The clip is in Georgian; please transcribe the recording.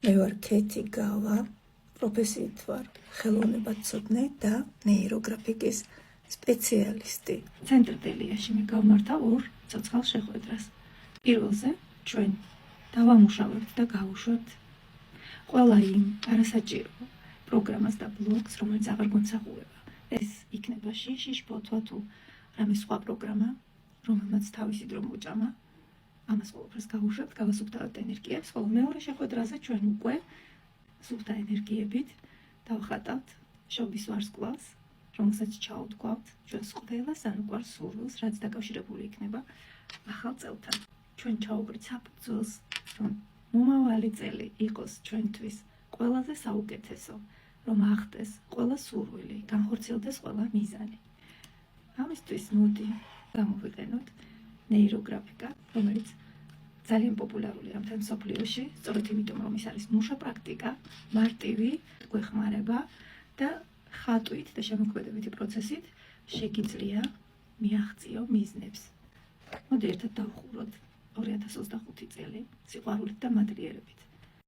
მე ვარ ქეთი გავა, პროფესიით ვარ ხელოვნებაცოდნე და ნეიროგრაფიკის სპეციალისტი. ცენტრ დელიაში მე გავმართავ ორ ცოცხალ შეხვედრას. პირველზე ჩვენ დავამუშავებთ და გავუშვებთ ყველა იმ არასაჭირო პროგრამას და ბლოგს, რომელიც აღარ გონსახურება. ეს იქნება შიში, ფოთვა თუ რამე სხვა პროგრამა, რომელმაც თავისი დრო მოჭამა. ამას ყველაფერს გავუშვებთ, გავასუფთავებთ ენერგიებს, ხოლო მეორე შეხვედრაზე ჩვენ უკვე სუფთა ენერგიებით დავხატავთ შობის ვარსკვლავს, რომელსაც ჩაუთქვავთ ჩვენს ყველას ანუკვარ სურვილს, რაც დაკავშირებული იქნება ახალ წელთან. ჩვენ ჩაუბრით საფუძველს, რომ მომავალი წელი იყოს ჩვენთვის ყველაზე საუკეთესო, რომ ახდეს ყველა სურვილი, განხორციელდეს ყველა მიზანი. ამისთვის მოდი გამოვიყენოთ ნეიროგრაფიკა, რომელიც ძალიან პოპულარულია მთელ მსოფლიოში, სწორედ იმიტომ, რომ ის არის მუშა პრაქტიკა, მარტივი, გვეხმარება და ხატვით და შემოქმედებითი პროცესით შეგიძლია მიაღწიო მიზნებს. მოდი ერთად დავხუროთ 2025 წელი სიყვარულით და მადლიერებით.